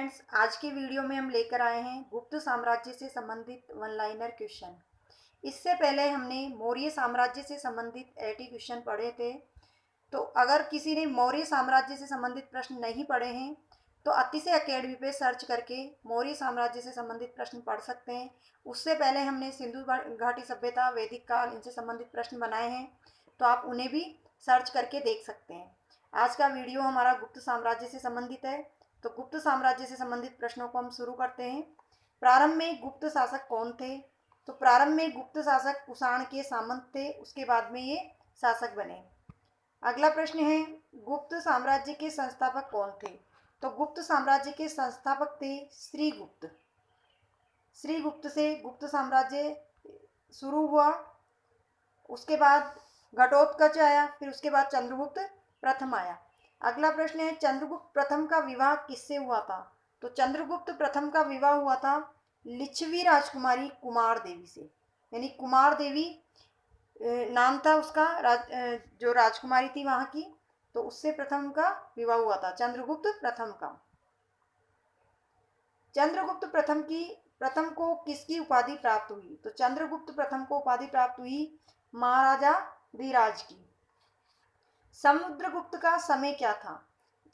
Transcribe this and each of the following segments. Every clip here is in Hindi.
फ्रेंड्स, आज की वीडियो में हम लेकर आए हैं गुप्त साम्राज्य से संबंधित वन लाइनर क्वेश्चन। इससे पहले हमने मौर्य साम्राज्य से संबंधित एटी क्वेश्चन पढ़े थे। तो अगर किसी ने मौर्य साम्राज्य से संबंधित प्रश्न नहीं पढ़े हैं तो अतिशय अकेडमी पे सर्च करके मौर्य साम्राज्य से संबंधित प्रश्न पढ़ सकते हैं। उससे पहले हमने सिंधु घाटी सभ्यता, वैदिक काल, इनसे संबंधित प्रश्न बनाए हैं, तो आप उन्हें भी सर्च करके देख सकते हैं। आज का वीडियो हमारा गुप्त साम्राज्य से संबंधित है, तो गुप्त साम्राज्य से संबंधित प्रश्नों को हम शुरू करते हैं। प्रारंभ में गुप्त शासक कौन थे? तो प्रारंभ में गुप्त शासक कुषाण के सामंत थे, उसके बाद में ये शासक बने। अगला प्रश्न है, गुप्त साम्राज्य के संस्थापक कौन थे? तो गुप्त साम्राज्य के संस्थापक थे श्रीगुप्त। श्रीगुप्त से गुप्त साम्राज्य शुरू हुआ। उसके बाद घटोत्कच आया, फिर उसके बाद चंद्रगुप्त प्रथम आया। अगला प्रश्न है, चंद्रगुप्त प्रथम का विवाह किससे हुआ था? तो चंद्रगुप्त प्रथम का विवाह हुआ था लिच्छवी राजकुमारी कुमार देवी से, यानी कुमार देवी नाम था उसका, जो राजकुमारी थी वहां की, तो उससे प्रथम का विवाह हुआ था, चंद्रगुप्त प्रथम का। चंद्रगुप्त प्रथम को किसकी उपाधि प्राप्त हुई? तो चंद्रगुप्त प्रथम को उपाधि प्राप्त हुई महाराजा धीराज की। समुद्रगुप्त का समय क्या था?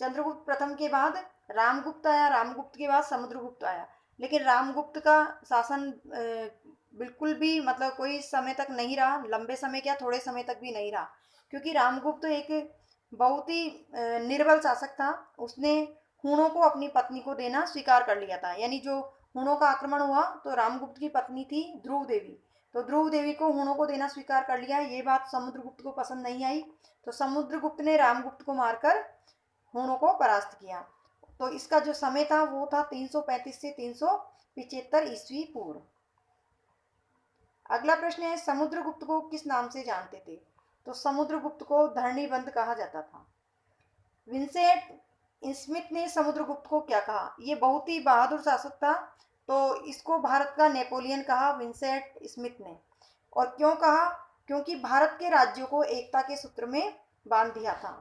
चंद्रगुप्त प्रथम के बाद रामगुप्त आया, रामगुप्त के बाद समुद्रगुप्त आया, लेकिन रामगुप्त का शासन बिल्कुल भी मतलब कोई समय तक नहीं रहा, लंबे समय क्या थोड़े समय तक भी नहीं रहा, क्योंकि रामगुप्त एक बहुत ही निर्बल शासक था। उसने हुणों को अपनी पत्नी को देना स्वीकार कर लिया था, यानी जो हुणों का आक्रमण हुआ तो रामगुप्त की पत्नी थी ध्रुव देवी, तो ध्रुव देवी को हुणों को देना स्वीकार कर लिया। ये बात समुद्रगुप्त को पसंद नहीं आई, तो समुद्रगुप्त ने रामगुप्त को मारकर हुणों को परास्त किया। तो इसका जो समय था वो था 335 से 375 ईस्वी पूर्व। अगला प्रश्न है, समुद्रगुप्त को किस नाम से जानते थे? तो समुद्रगुप्त को धरणीबंध कहा जाता था। विंसेंट स्मिथ ने समुद्रगुप्त को क्या कहा? ये बहुत ही बहादुर शासक था, तो इसको भारत का नेपोलियन कहा विंसेंट स्मिथ ने। और क्यों कहा? क्योंकि भारत के राज्यों को एकता के सूत्र में बांध दिया था।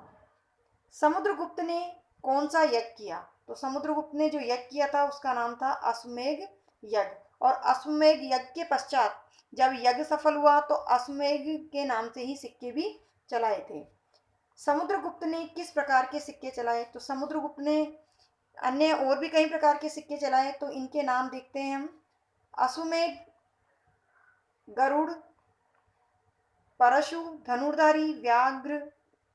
समुद्रगुप्त ने कौन सा यज्ञ किया? तो समुद्रगुप्त ने जो यज्ञ किया था उसका नाम था अश्वमेध यज्ञ। और अश्वमेध यज्ञ के पश्चात जब यज्ञ सफल हुआ तो अश्वमेध के नाम से ही सिक्के भी चलाए थे। समुद्रगुप्त ने किस प्रकार के सिक्के चलाए? तो समुद्रगुप्त ने अन्य और भी कई प्रकार के सिक्के चलाए, तो इनके नाम देखते हैं हम। अश्वमेध, गरुड़, परशु, धनुर्धारी, व्याघ्र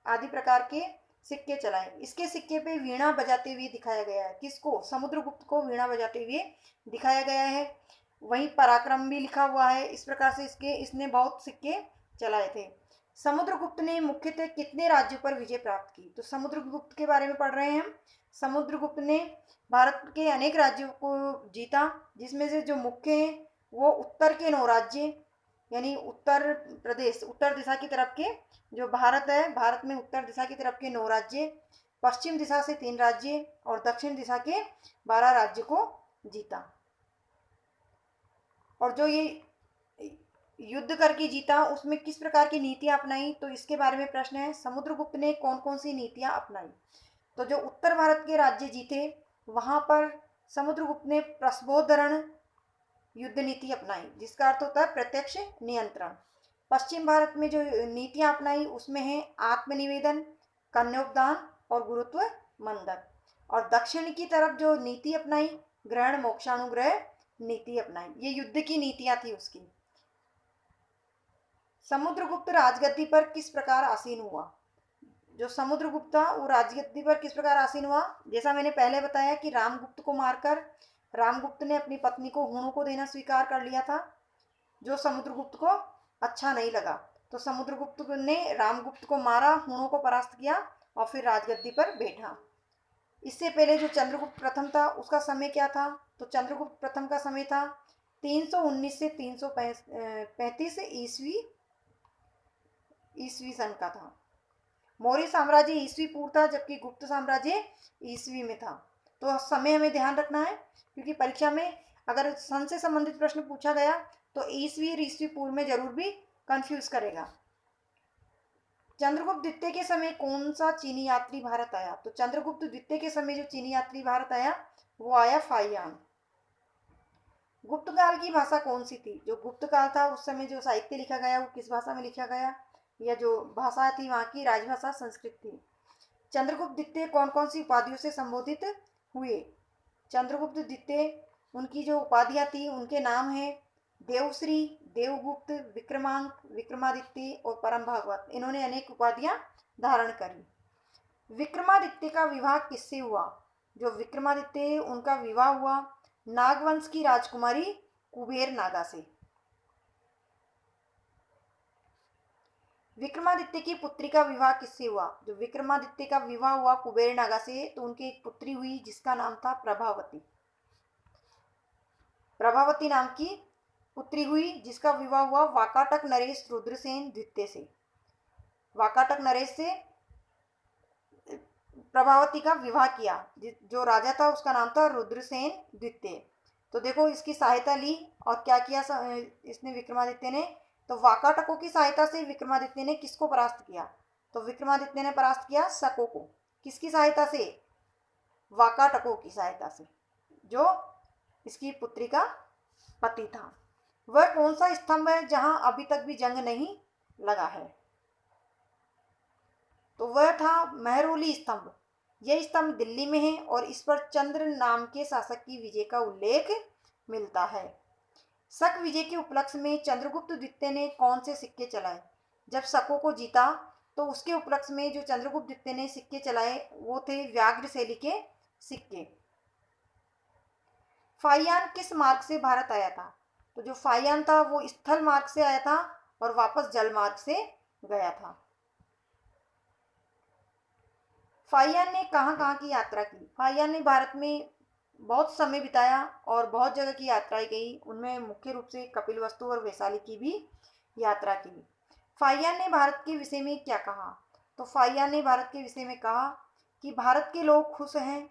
आदि प्रकार के सिक्के चलाए। इसके सिक्के पे वीणा बजाते हुए दिखाया गया है। किसको? समुद्रगुप्त को वीणा बजाते हुए दिखाया गया है। वहीं पराक्रम भी लिखा हुआ है। इस प्रकार से इसने बहुत सिक्के चलाए थे। समुद्रगुप्त ने मुख्यतः कितने राज्यों पर विजय प्राप्त की? तो समुद्रगुप्त के बारे में पढ़ रहे हैं हम। समुद्रगुप्त ने भारत के अनेक राज्यों को जीता, जिसमें से जो मुख्य हैं वो उत्तर के 9 राज्य, यानी उत्तर प्रदेश, उत्तर दिशा की तरफ के जो भारत है, भारत में उत्तर दिशा की तरफ के 9 राज्य, पश्चिम दिशा से 3 राज्य और दक्षिण दिशा के 12 राज्य को जीता। और जो ये युद्ध करके जीता उसमें किस प्रकार की नीतियां अपनाई? तो इसके बारे में प्रश्न है। समुद्रगुप्त ने कौन कौन सी नीतियां अपनाई? तो जो उत्तर भारत के राज्य जीते वहां पर समुद्रगुप्त ने प्रस्बोधरण युद्ध नीति अपनाई, जिसका अर्थ होता है प्रत्यक्ष नियंत्रण। पश्चिम भारत में जो नीतियां अपनाई उसमें है आत्मनिवेदन, कन्योपदान और गुरुत्व मंदन। और दक्षिण की तरफ जो नीति अपनाई, ग्रहण मोक्षानुग्रह नीति अपनाई। ये युद्ध की नीतियां थी उसकी। समुद्रगुप्त राजगद्दी पर किस प्रकार आसीन हुआ? जो समुद्रगुप्त था वो राजगद्दी पर किस प्रकार आसीन हुआ? जैसा मैंने पहले बताया कि रामगुप्त को मारकर रामगुप्त ने अपनी पत्नी को हुणों को देना स्वीकार कर लिया था, जो समुद्रगुप्त को अच्छा नहीं लगा। तो समुद्रगुप्त ने रामगुप्त को मारा, हुणों को परास्त किया और फिर राजगद्दी पर बैठा। इससे पहले जो चंद्रगुप्त प्रथम था उसका समय क्या था? तो चंद्रगुप्त प्रथम का समय था 319 से 335 ईस्वी सन का था। मौर्य साम्राज्य ईस्वी पूर्व था, जबकि गुप्त साम्राज्य ईस्वी में था। तो समय हमें ध्यान रखना है, क्योंकि परीक्षा में अगर सन से संबंधित प्रश्न पूछा गया तो ईस्वी और ईस्वी पूर्व में जरूर भी कंफ्यूज करेगा। चंद्रगुप्त द्वितीय के समय कौन सा चीनी यात्री भारत आया? तो चंद्रगुप्त द्वितीय के समय जो चीनी यात्री भारत आया वो आया फाहियान। गुप्त काल की भाषा कौन सी थी? जो गुप्त काल था उस समय जो साहित्य लिखा गया वो किस भाषा में लिखा गया? या जो भाषा थी वहाँ की राजभाषा संस्कृत थी। चंद्रगुप्त द्वितीय कौन कौन सी उपाधियों से संबोधित हुए? चंद्रगुप्त द्वितीय उनकी जो उपाधियाँ थी उनके नाम है देवश्री, देवगुप्त, विक्रमांक, विक्रमादित्य और परम भागवत। इन्होंने अनेक उपाधियाँ धारण करी। विक्रमादित्य का विवाह किससे हुआ? जो विक्रमादित्य उनका विवाह हुआ नागवंश की राजकुमारी कुबेर नागा से। विक्रमादित्य की पुत्री का विवाह किससे हुआ? जो विक्रमादित्य का विवाह हुआ कुबेर नागा से तो उनकी एक पुत्री हुई जिसका नाम था प्रभावती। प्रभावती नाम की पुत्री हुई जिसका विवाह हुआ वाकाटक नरेश रुद्रसेन द्वितीय से। वाकाटक नरेश से प्रभावती का विवाह किया। जो राजा था उसका नाम था रुद्रसेन द्वितीय। तो देखो इसकी सहायता ली और क्या किया इसने विक्रमादित्य ने? तो वाकाटकों की सहायता से विक्रमादित्य ने किसको परास्त किया? तो विक्रमादित्य ने परास्त किया शकों को। किसकी सहायता से? वाकाटकों की सहायता से, जो इसकी पुत्री का पति था। वह कौन सा स्तंभ है जहां अभी तक भी जंग नहीं लगा है? तो वह था महरौली स्तंभ। यह स्तंभ दिल्ली में है और इस पर चंद्र नाम के शासक की विजय का उल्लेख मिलता है। शक विजय के उपलक्ष्य में चंद्रगुप्त द्वितीय ने कौन से सिक्के चलाए? जब शकों को जीता तो उसके उपलक्ष्य में जो चंद्रगुप्त द्वितीय ने सिक्के चलाए वो थे व्याघ्र शैली के सिक्के। फाहियान किस मार्ग से भारत आया था? तो जो फाहियान था वो स्थल मार्ग से आया था और वापस जल मार्ग से गया था। फाहियान ने कहाँ कहाँ की यात्रा की? फाहियान ने भारत में बहुत समय बिताया और बहुत जगह की यात्राएं की। उनमें मुख्य रूप से कपिलवस्तु और वैशाली की भी यात्रा की। फाहियान ने भारत के विषय में क्या कहा? तो फाहियान ने भारत के विषय में कहा कि भारत के लोग खुश हैं,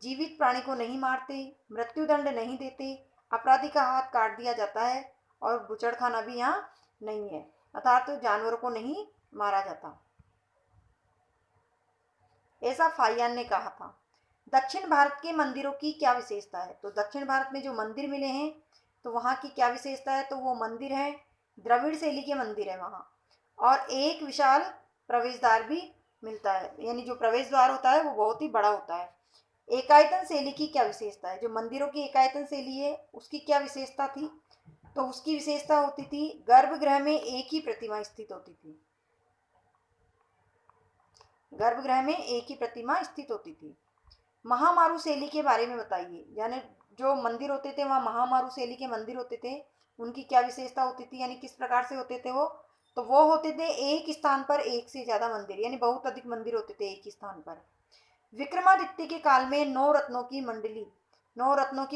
जीवित प्राणी को नहीं मारते, मृत्युदंड नहीं देते, अपराधी का हाथ काट दिया जाता है और बुचड़खाना भी यहाँ नहीं है, अर्थात तो जानवरों को नहीं मारा जाता, ऐसा फाहियान ने कहा था। दक्षिण भारत के मंदिरों की क्या विशेषता है? तो दक्षिण भारत में जो मंदिर मिले हैं तो वहाँ की क्या विशेषता है? तो वो मंदिर है द्रविड़ शैली के मंदिर है वहाँ, और एक विशाल प्रवेश द्वार भी मिलता है, यानी जो प्रवेश द्वार होता है वो बहुत ही बड़ा होता है। एकायतन शैली की क्या विशेषता है? जो मंदिरों की एकायतन शैली है उसकी क्या विशेषता थी? तो उसकी विशेषता होती थी गर्भगृह में एक ही प्रतिमा स्थित होती थी। गर्भगृह में एक ही प्रतिमा स्थित होती थी। महामारू शैली के बारे में बताइए, यानी जो मंदिर होते थे वहाँ महामारू शैली के मंदिर होते थे, उनकी क्या विशेषता होती थी, यानी किस प्रकार से होते थे वो? तो वो होते थे एक स्थान पर एक से ज्यादा मंदिर, यानी बहुत अधिक मंदिर होते थे एक ही स्थान पर। विक्रमादित्य के काल में नौ रत्नों की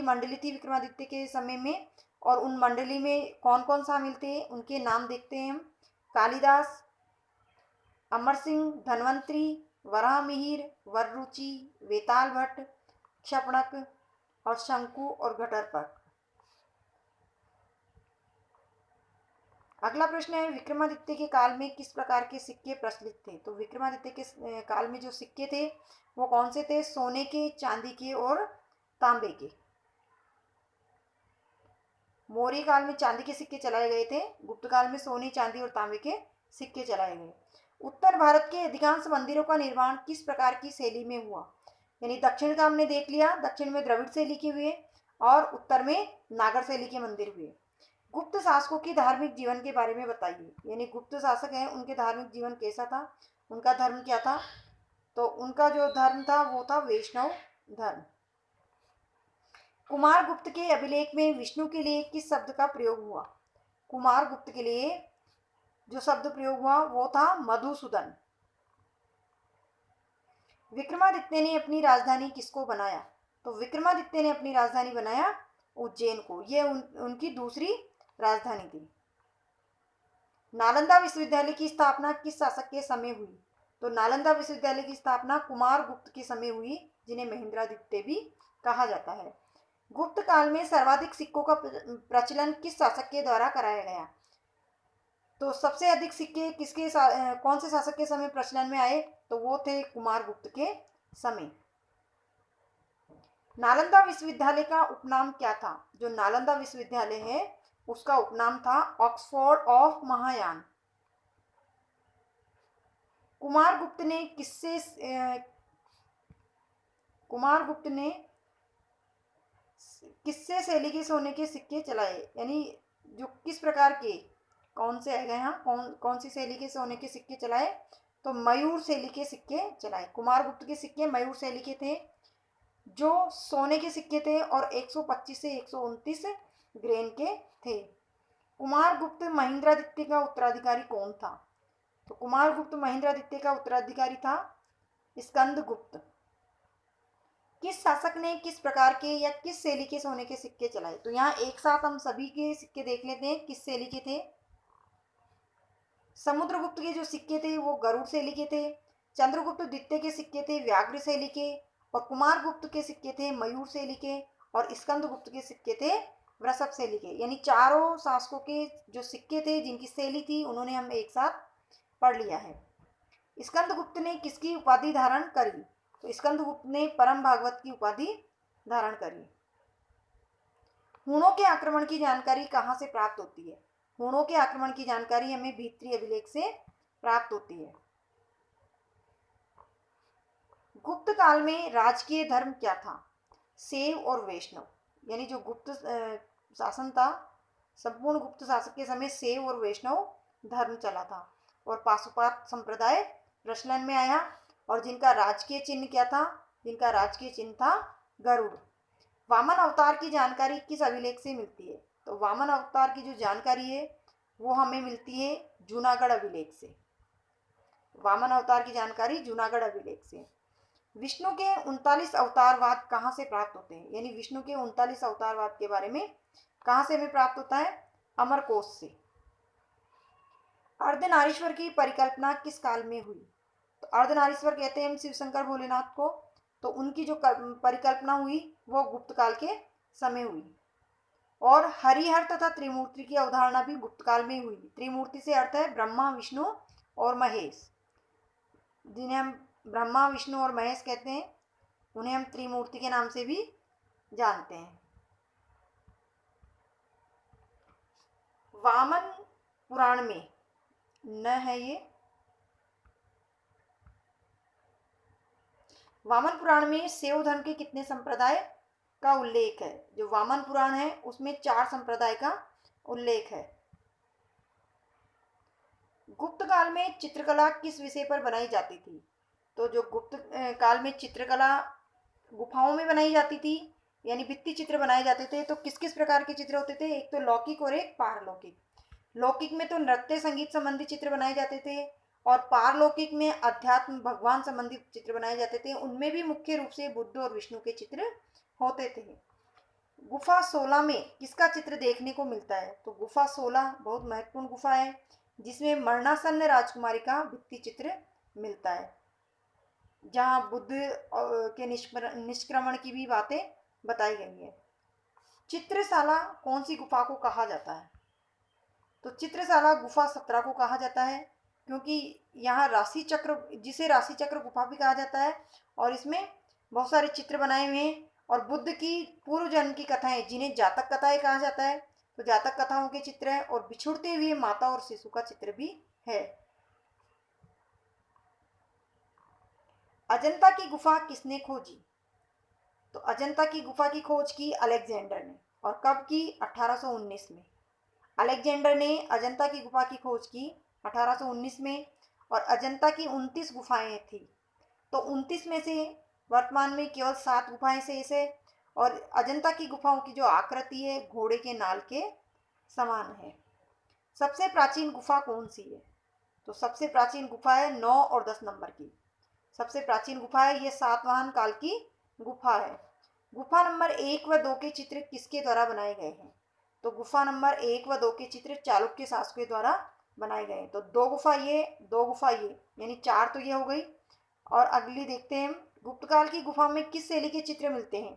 मंडली थी विक्रमादित्य के समय में, और उन मंडली में कौन कौन शामिल थे उनके नाम देखते हैं हम। कालिदास, अमर सिंह, धनवंतरी, वराहमिहिर, वररुचि, वेताल भट्ट, क्षपणक और शंकु और घटरपक। अगला प्रश्न है विक्रमादित्य के काल में किस प्रकार के सिक्के प्रचलित थे? तो विक्रमादित्य के काल में जो सिक्के थे वो कौन से थे? सोने के, चांदी के और तांबे के। मौर्य काल में चांदी के सिक्के चलाए गए थे, गुप्त काल में सोने, चांदी और तांबे के सिक्के चलाए गए। उत्तर भारत के अधिकांश मंदिरों का निर्माण किस प्रकार की शैली में हुआ? यानी दक्षिण का हमने देख लिया, दक्षिण में द्रविड़ शैली के हुए और उत्तर में नागर शैली के मंदिर हुए। गुप्त शासकों की धार्मिक जीवन के बारे में बताइए, यानी गुप्त शासक हैं उनके धार्मिक जीवन कैसा था, उनका धर्म क्या था? तो उनका जो धर्म था वो था वैष्णव धर्म। कुमार गुप्त के अभिलेख में विष्णु के लिए किस शब्द का प्रयोग हुआ? कुमार गुप्त के लिए जो शब्द प्रयोग हुआ वो था मधुसूदन। विक्रमादित्य ने अपनी राजधानी किसको बनाया? तो विक्रमादित्य ने अपनी राजधानी बनाया उज्जैन को, यह उनकी दूसरी राजधानी थी। नालंदा विश्वविद्यालय की स्थापना किस शासक के समय हुई? तो नालंदा विश्वविद्यालय की स्थापना कुमार गुप्त के समय हुई, जिन्हें महेंद्रादित्य भी कहा जाता है। गुप्त काल में सर्वाधिक सिक्कों का प्रचलन किस शासक के द्वारा कराया गया? तो सबसे अधिक सिक्के कौन से शासक के समय प्रचलन में आए? तो वो थे कुमारगुप्त के समय। नालंदा विश्वविद्यालय का उपनाम क्या था? जो नालंदा विश्वविद्यालय है उसका उपनाम था ऑक्सफोर्ड ऑफ महायान। कुमारगुप्त ने किससे शैली के सोने के सिक्के चलाए? यानी जो किस प्रकार के, कौन से आएगा यहाँ, कौन कौन सी शैली के सोने के सिक्के चलाए? तो मयूर शैली के सिक्के चलाए। कुमारगुप्त के सिक्के मयूर शैली के थे जो सोने के सिक्के थे और 125 से 129 ग्रेन के थे। कुमारगुप्त महेंद्रादित्य का उत्तराधिकारी कौन था? तो कुमारगुप्त महेंद्रादित्य का उत्तराधिकारी था स्कंदगुप्त। किस शासक ने किस प्रकार के या किस शैली के सोने के सिक्के चलाए? तो यहाँ एक साथ हम सभी के सिक्के देख लेते हैं किस शैली के थे। समुद्रगुप्त के जो सिक्के थे वो गरुड़ शैली के थे। चंद्रगुप्त द्वितीय के सिक्के थे व्याघ्र शैली के। और कुमारगुप्त के सिक्के थे मयूर शैली के। और स्कंदगुप्त के सिक्के थे वृषभ शैली के। यानी चारों शासकों के जो सिक्के थे जिनकी शैली थी उन्होंने हम एक साथ पढ़ लिया है। स्कंदगुप्त ने किसकी उपाधि धारण करी? तो स्कंदगुप्त ने परम भागवत की उपाधि धारण करी। हूणों के आक्रमण की जानकारी कहाँ से प्राप्त होती है? हूणों के आक्रमण की जानकारी हमें भीतरी अभिलेख से प्राप्त होती है। गुप्त काल में राजकीय धर्म क्या था? शैव और वैष्णव। यानी जो गुप्त शासन था, संपूर्ण गुप्त शासक के समय शैव और वैष्णव धर्म चला था और पाशुपात संप्रदाय प्रचलन में आया। और जिनका राजकीय चिन्ह क्या था? जिनका राजकीय चिन्ह था गरुड़। वामन अवतार की जानकारी किस अभिलेख से मिलती है? तो वामन अवतार की जो जानकारी है वो हमें मिलती है जूनागढ़ अभिलेख से। वामन अवतार की जानकारी जूनागढ़ अभिलेख से। विष्णु के 39 अवतारवाद कहाँ से प्राप्त होते हैं? यानी विष्णु के 39 अवतारवाद के बारे में कहाँ से हमें प्राप्त होता है? अमरकोश से। अर्धनारीश्वर की परिकल्पना किस काल में हुई? तो अर्धनारीश्वर कहते हैं हम शिवशंकर भोलेनाथ को। तो उनकी जो परिकल्पना हुई वो गुप्त काल के समय हुई। और हरिहर तथा त्रिमूर्ति की अवधारणा भी गुप्त काल में हुई। त्रिमूर्ति से अर्थ है ब्रह्मा, विष्णु और महेश। जिन्हें हम ब्रह्मा, विष्णु और महेश कहते हैं उन्हें हम त्रिमूर्ति के नाम से भी जानते हैं। वामन पुराण में न है ये, वामन पुराण में शैव धर्म के कितने संप्रदाय का उल्लेख है? जो वामन पुराण है उसमें 4 संप्रदाय का उल्लेख है। गुप्त काल में चित्रकला किस विषय पर बनाई जाती थी? तो जो गुप्त काल में चित्रकला गुफाओं में बनाई जाती थी, यानी भित्ति चित्र बनाए जाते थे। तो किस किस प्रकार के चित्र होते थे? एक तो लौकिक और एक पारलौकिक। लौकिक में तो नृत्य संगीत संबंधी चित्र बनाए जाते थे और पारलौकिक में अध्यात्म भगवान संबंधी चित्र बनाए जाते थे। उनमें भी मुख्य रूप से बुद्ध और विष्णु के चित्र होते थे। गुफा 16 में किसका चित्र देखने को मिलता है? तो गुफा 16 बहुत महत्वपूर्ण गुफा है जिसमें मरणासन्न राजकुमारी का भित्ति चित्र मिलता है, जहाँ बुद्ध के निष्क्रमण की भी बातें बताई गई है। चित्रशाला कौन सी गुफा को कहा जाता है? तो चित्रशाला गुफा 17 को कहा जाता है क्योंकि यहाँ राशि चक्र, जिसे राशि चक्र गुफा भी कहा जाता है, और इसमें बहुत सारे चित्र बनाए हुए हैं और बुद्ध की पूर्व जन्म की कथाएं, जिन्हें जातक कथाएं कहा जाता है, तो जातक कथाओं के चित्र है और बिछुड़ते हुए माता और शिशु का चित्र भी है। अजंता की गुफा किसने खोजी? तो अजंता की गुफा की खोज की अलेक्जेंडर ने। और कब की? 1819 में। अलेक्जेंडर ने अजंता की गुफा की खोज की 1819 में। और अजंता की 29 गुफाएं थी। तो 29 में से वर्तमान में केवल 7 गुफाएं शेष है। और अजंता की गुफाओं की जो आकृति है घोड़े के नाल के समान है। सबसे प्राचीन गुफा कौन सी है? तो सबसे प्राचीन गुफा है 9 और 10 नंबर की। सबसे प्राचीन गुफा है ये सातवाहन काल की गुफा है। गुफा नंबर 1 व 2 के चित्र किसके द्वारा बनाए गए हैं? तो गुफा नंबर 1 व 2 के चित्र चालुक्य शासकों द्वारा बनाए गए हैं। तो 2 गुफा ये, 2 गुफा ये, यानी 4 तो ये हो गई। और अगली देखते हैं गुप्त काल की गुफा में किस शैली के चित्र मिलते हैं?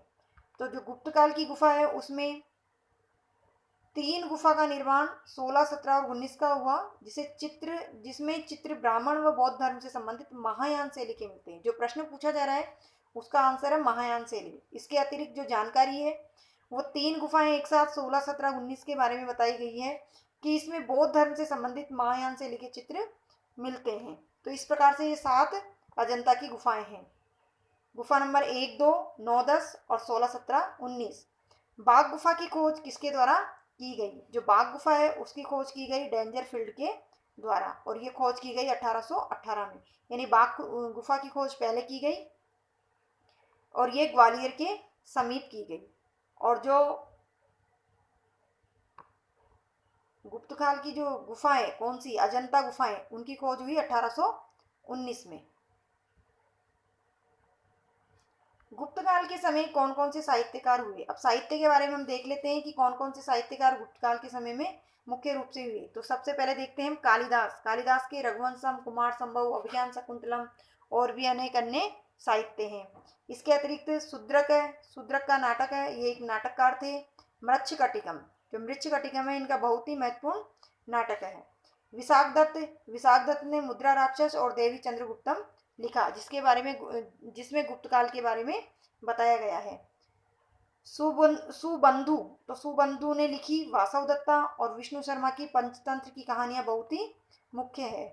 तो जो गुप्त काल की गुफा है उसमें 3 गुफा का निर्माण 16, 17 और 19 का हुआ, जिसमें चित्र ब्राह्मण व बौद्ध धर्म से संबंधित महायान शैली के मिलते हैं। जो प्रश्न पूछा जा रहा है उसका आंसर है महायान शैली। इसके अतिरिक्त जो जानकारी है वो 3 गुफाएं एक साथ 16, 17, 19 के बारे में बताई गई है कि इसमें बौद्ध धर्म से संबंधित महायान शैली के चित्र मिलते हैं। तो इस प्रकार से ये 7 अजंता की गुफाएं हैं। गुफा नंबर 1, 2, 9, 10 और 16, 17, 19। बाघ गुफा की खोज किसके द्वारा की गई? जो बाघ गुफा है उसकी खोज की गई डेंजरफील्ड के द्वारा, और ये खोज की गई 1818 में। यानी बाघ गुफा की खोज पहले की गई और ये ग्वालियर के समीप की गई। और जो गुप्तकाल की जो गुफाएं कौन सी, अजंता गुफाएं, उनकी खोज हुई 1819 में। गुप्तकाल के समय कौन कौन से साहित्यकार हुए? अब साहित्य के बारे में हम देख लेते हैं कि कौन कौन से साहित्यकार गुप्तकाल के समय में मुख्य रूप से हुए। तो सबसे पहले देखते हैं कालिदास। कालिदास के रघुवंशम, कुमार संभव, अभिज्ञान शकुंतलम और भी अनेक अन्य साहित्य हैं। इसके अतिरिक्त शूद्रक है, शूद्रक का नाटक है, ये एक नाटककार थे। मृच्छकटिकम, जो मृच्छकटिकम है इनका बहुत ही महत्वपूर्ण नाटक है। विशाख दत्त, विशाख दत्त ने मुद्रा राक्षस और देवी चंद्रगुप्तम लिखा, जिसमें गुप्तकाल के बारे में बताया गया है। सुबंधु, तो सुबंधु ने लिखी वासव दत्ता और विष्णु शर्मा की पंचतंत्र की कहानियां बहुत ही मुख्य है।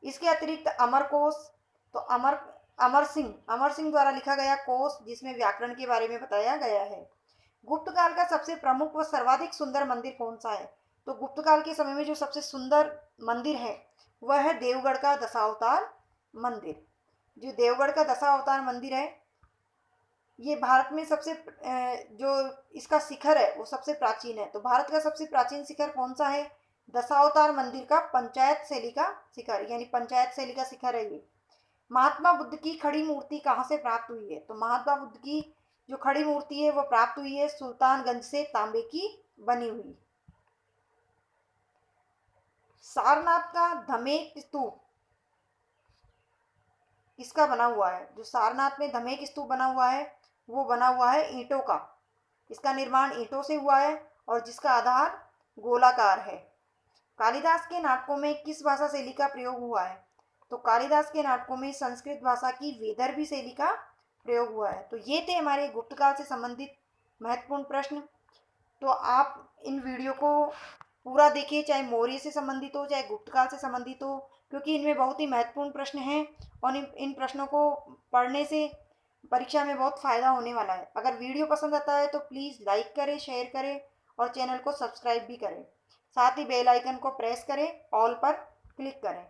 इसके अतिरिक्त अमर कोश, तो अमर सिंह द्वारा लिखा गया कोश, जिसमें व्याकरण के बारे में बताया गया है। गुप्तकाल का सबसे प्रमुख व सर्वाधिक सुंदर मंदिर कौन सा है? तो गुप्तकाल के समय में जो सबसे सुंदर मंदिर है वह है देवगढ़ का दशावतार मंदिर। जो देवगढ़ का दशावतार मंदिर है ये भारत में सबसे जो इसका शिखर है वो सबसे प्राचीन है। तो भारत का सबसे प्राचीन शिखर कौन सा है? दशावतार मंदिर का पंचायत शैली का शिखर, यानी पंचायत शैली का शिखर है ये। महात्मा बुद्ध की खड़ी मूर्ति कहाँ से प्राप्त हुई है? तो महात्मा बुद्ध की जो खड़ी मूर्ति है वो प्राप्त हुई है सुल्तानगंज से, तांबे की बनी हुई। सारनाथ का धमेक स्तूप किसका बना हुआ है? जो सारनाथ में धमेक स्तूप बना हुआ है वो बना हुआ है ईंटों का। इसका निर्माण ईंटों से हुआ है और जिसका आधार गोलाकार है। कालिदास के नाटकों में किस भाषा शैली का प्रयोग हुआ है? तो कालिदास के नाटकों में संस्कृत भाषा की वैदर्भी शैली का प्रयोग हुआ है। तो ये थे हमारे गुप्तकाल से संबंधित महत्वपूर्ण प्रश्न। तो आप इन वीडियो को पूरा देखिए, चाहे मौर्य से संबंधित हो चाहे गुप्तकाल से संबंधित हो, क्योंकि इनमें बहुत ही महत्वपूर्ण प्रश्न हैं और इन प्रश्नों को पढ़ने से परीक्षा में बहुत फ़ायदा होने वाला है। अगर वीडियो पसंद आता है तो प्लीज़ लाइक करें, शेयर करें और चैनल को सब्सक्राइब भी करें। साथ ही बेल आइकन को प्रेस करें, ऑल पर क्लिक करें।